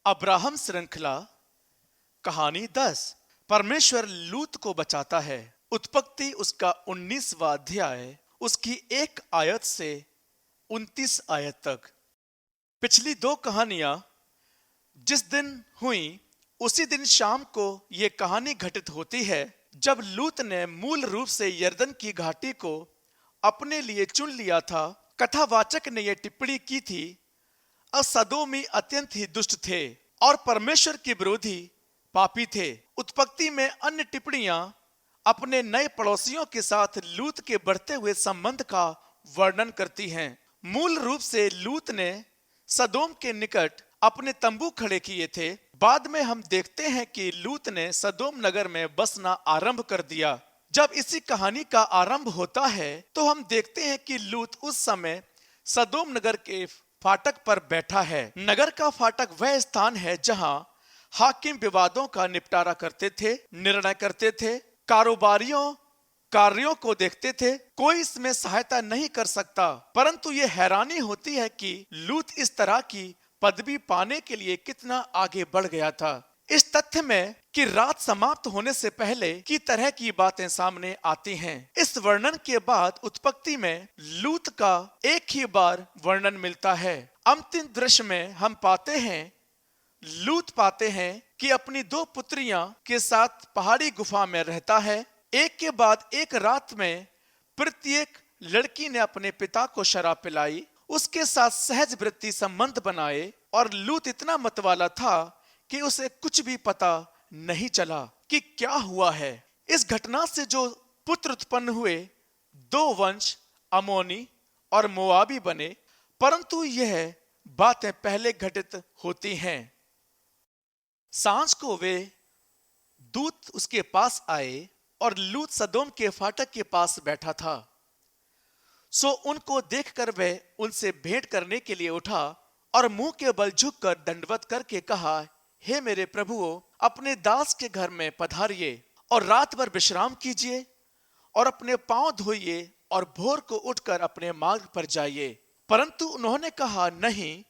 Abraham श्रृंखला कहानी 10। परमेश्वर लूत को बचाता है। उत्पत्ति उसका 19वां अध्याय उसकी 1 आयत से 29 आयत तक। पिछली 2 कहानियां जिस दिन हुई उसी दिन शाम को ये कहानी घटित होती है जब लूत ने मूल रूप से यरदन की घाटी को अपने लिए चुन लिया था। कथावाचक ने यह टिप्पणी की थी, असदोमी अत्यंत ही दुष्ट थे और परमेश्वर के विरोधी पापी थे। उत्पत्ति में अन्य टिप्पणियां अपने नए पड़ोसियों के साथ लूत के बढ़ते हुए संबंध का वर्णन करती हैं। मूल रूप से लूत ने सदोम के निकट अपने तंबू खड़े किए थे। बाद में हम देखते हैं कि लूत ने सदोम नगर में बसना आरंभ कर दिया। जब इसी कहानी का आरंभ होता है तो हम देखते हैं कि लूत उस समय सदोम नगर के फाटक पर बैठा है। नगर का फाटक वह स्थान है जहां हाकिम विवादों का निपटारा करते थे, निर्णय करते थे, कारोबारियों कार्यों को देखते थे। कोई इसमें सहायता नहीं कर सकता। परंतु ये हैरानी होती है कि लूत इस तरह की पदवी पाने के लिए कितना आगे बढ़ गया था। इस तथ्य में कि रात समाप्त होने से पहले की तरह की बातें सामने आती हैं। इस वर्णन के बाद उत्पत्ति में लूत का एक ही बार वर्णन मिलता है। अंतिम दृश्य में हम लूत पाते हैं कि अपनी 2 पुत्रियां के साथ पहाड़ी गुफा में रहता है। एक के बाद एक रात में प्रत्येक लड़की ने अपने पिता को शराब पिलाई, उसके साथ सहज वृत्ति संबंध बनाए और लूत इतना मतवाला था कि उसे कुछ भी पता नहीं चला कि क्या हुआ है। इस घटना से जो पुत्र उत्पन्न हुए 2 वंश अमोनी और मोआबी बने। परंतु यह बातें पहले घटित होती हैं। सांझ को वे दूत उसके पास आए और लूत सदोम के फाटक के पास बैठा था। सो उनको देखकर वह उनसे भेंट करने के लिए उठा और मुंह के बल झुककर दंडवत करके कहा, हे मेरे प्रभुओ, अपने दास के घर में पधारिए और रात भर विश्राम कीजिए और अपने पांव धोइए और भोर को उठकर अपने मार्ग पर जाइए। परंतु उन्होंने कहा, नहीं,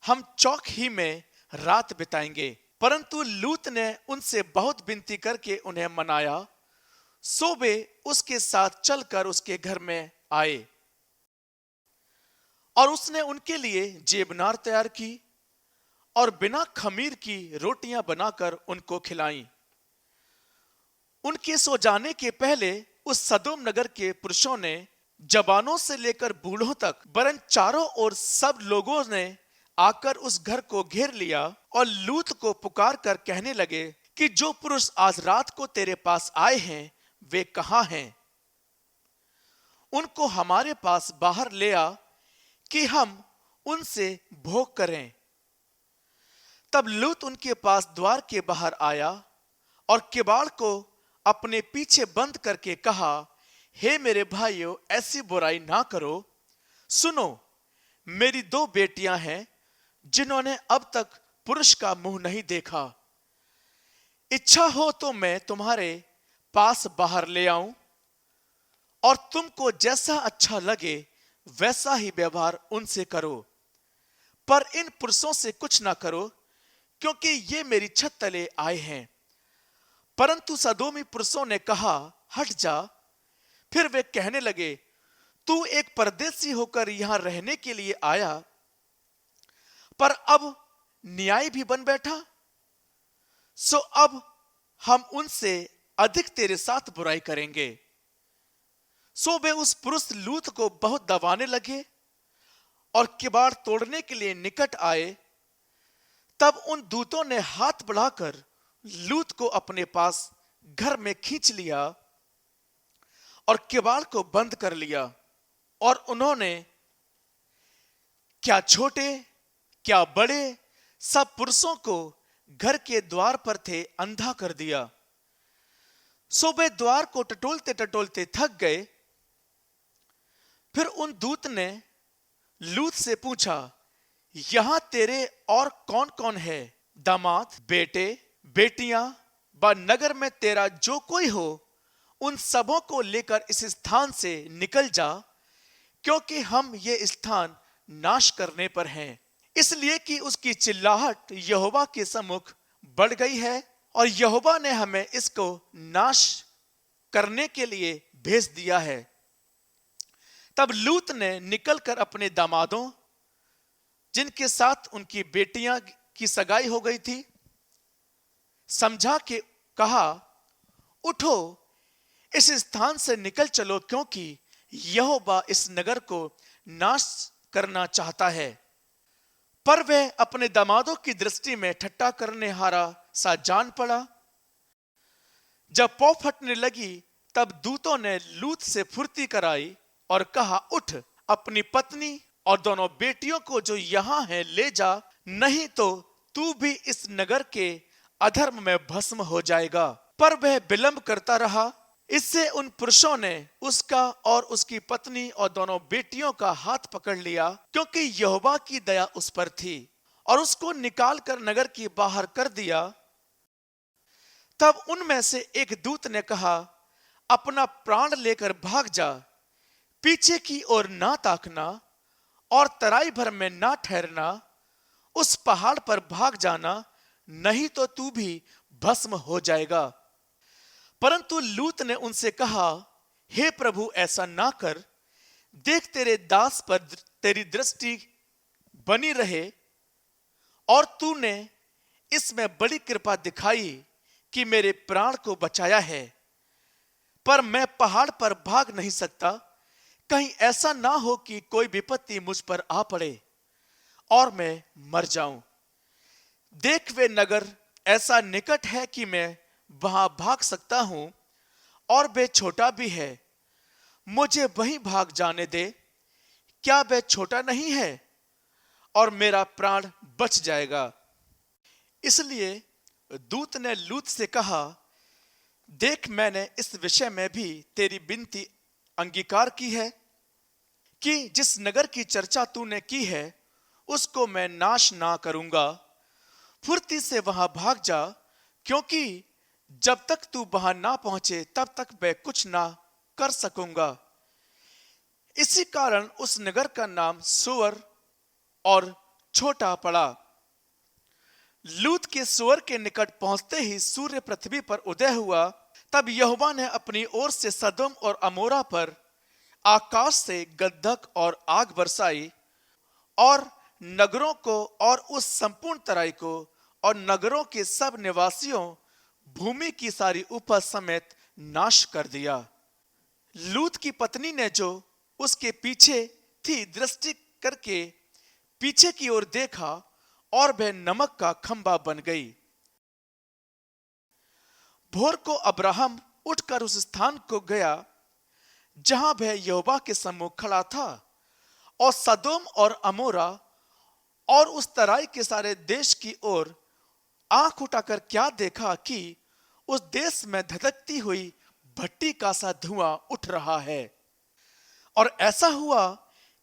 हम चौक ही में रात बिताएंगे। परंतु लूत ने उनसे बहुत विनती करके उन्हें मनाया। सो वे उसके साथ चलकर उसके घर में आए और उसने उनके लिए जेबनार तैयार की और बिना खमीर की रोटियां बनाकर उनको खिलाईं। उनके सो जाने के पहले उस सदोम नगर के पुरुषों ने जवानों से लेकर बूढ़ों तक वरन चारों ओर सब लोगों ने आकर उस घर को घेर लिया और लूत को पुकार कर कहने लगे कि जो पुरुष आज रात को तेरे पास आए हैं वे कहां हैं? उनको हमारे पास बाहर ले आ कि हम उनसे भोग करें। तब लूत उनके पास द्वार के बाहर आया और किवाड़ को अपने पीछे बंद करके कहा, हे मेरे भाइयों, ऐसी बुराई ना करो। सुनो, मेरी 2 बेटियां हैं जिन्होंने अब तक पुरुष का मुंह नहीं देखा। इच्छा हो तो मैं तुम्हारे पास बाहर ले आऊं और तुमको जैसा अच्छा लगे वैसा ही व्यवहार उनसे करो, पर इन पुरुषों से कुछ ना करो, क्योंकि ये मेरी छत तले आए हैं। परंतु सदोमी पुरुषों ने कहा, हट जा। फिर वे कहने लगे, तू एक परदेसी होकर यहां रहने के लिए आया, पर अब न्याय भी बन बैठा। सो अब हम उनसे अधिक तेरे साथ बुराई करेंगे। सो वे उस पुरुष लूत को बहुत दबाने लगे और किवाड़ तोड़ने के लिए निकट आए। तब उन दूतों ने हाथ बढ़ाकर लूत को अपने पास घर में खींच लिया और किवाड़ को बंद कर लिया। और उन्होंने क्या छोटे क्या बड़े सब पुरुषों को घर के द्वार पर थे अंधा कर दिया। सो वे द्वार को टटोलते टटोलते थक गए। फिर उन दूत ने लूत से पूछा, यहां तेरे और कौन कौन है? दामाद, बेटे, बेटियां व नगर में तेरा जो कोई हो, उन सबों को लेकर इस स्थान से निकल जा, क्योंकि हम ये स्थान नाश करने पर हैं। इसलिए कि उसकी चिल्लाहट यहोवा के सम्मुख बढ़ गई है और यहोवा ने हमें इसको नाश करने के लिए भेज दिया है। तब लूत ने निकलकर अपने दामादों, जिनके साथ उनकी बेटियां की सगाई हो गई थी, समझा के कहा, उठो, इस स्थान से निकल चलो, क्योंकि यहोवा इस नगर को नाश करना चाहता है। पर वह अपने दामादों की दृष्टि में ठट्ठा करने हारा सा जान पड़ा। जब पौ फटने लगी, तब दूतों ने लूत से फुर्ती कराई और कहा, उठ, अपनी पत्नी और दोनों बेटियों को जो यहां हैं ले जा, नहीं तो तू भी इस नगर के अधर्म में भस्म हो जाएगा। पर वह विलंब करता रहा। इससे उन पुरुषों ने उसका और उसकी पत्नी और दोनों बेटियों का हाथ पकड़ लिया, क्योंकि यहोवा की दया उस पर थी, और उसको निकाल कर नगर के बाहर कर दिया। तब उनमें से एक दूत ने कहा, अपना प्राण लेकर भाग जा, पीछे की ओर ना ताकना और तराई भर में ना ठहरना, उस पहाड़ पर भाग जाना, नहीं तो तू भी भस्म हो जाएगा। परंतु लूत ने उनसे कहा, हे प्रभु, ऐसा ना कर, देख तेरे दास पर तेरी दृष्टि बनी रहे, और तूने इसमें बड़ी कृपा दिखाई कि मेरे प्राण को बचाया है। पर मैं पहाड़ पर भाग नहीं सकता, कहीं ऐसा ना हो कि कोई विपत्ति मुझ पर आ पड़े और मैं मर जाऊं। देख, वे नगर ऐसा निकट है कि मैं वहां भाग सकता हूं, और वह छोटा भी है, मुझे वहीं भाग जाने दे। क्या वह छोटा नहीं है और मेरा प्राण बच जाएगा? इसलिए दूत ने लूत से कहा, देख, मैंने इस विषय में भी तेरी विनती अंगीकार की है कि जिस नगर की चर्चा तूने की है उसको मैं नाश ना करूंगा। फुर्ती से वहां भाग जा, क्योंकि जब तक तू वहां ना पहुंचे तब तक मैं कुछ ना कर सकूंगा। इसी कारण उस नगर का नाम सोअर और छोटा पड़ा। लूत के सोअर के निकट पहुंचते ही सूर्य पृथ्वी पर उदय हुआ। तब यहोवा ने अपनी ओर से सदोम और अमोरा पर आकाश से गंधक और आग बरसाई, और नगरों को और उस संपूर्ण तराई को और नगरों के सब निवासियों, भूमि की सारी उपज समेत नाश कर दिया। लूत की पत्नी ने जो उसके पीछे थी, दृष्टि करके पीछे की ओर देखा, और वह नमक का खंबा बन गई। भोर को अब्राहम उठकर उस स्थान को गया जहां वह यहोवा के सम्मुख खड़ा था, और सदोम और अमोरा और उस तराई के सारे देश की ओर आंख उठाकर क्या देखा कि उस देश में धधकती हुई भट्टी का सा धुआं उठ रहा है। और ऐसा हुआ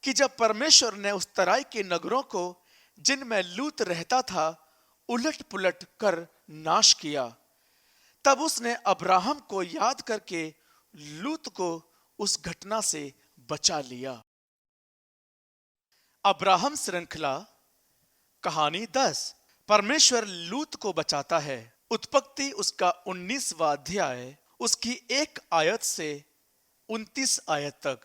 कि जब परमेश्वर ने उस तराई के नगरों को, जिनमें लूत रहता था, उलट पुलट कर नाश किया, तब उसने अब्राहम को याद करके लूत को उस घटना से बचा लिया। अब्राहम श्रृंखला कहानी 10। परमेश्वर लूत को बचाता है। उत्पत्ति उसका 19वां अध्याय, उसकी 1 आयत से 29 आयत तक।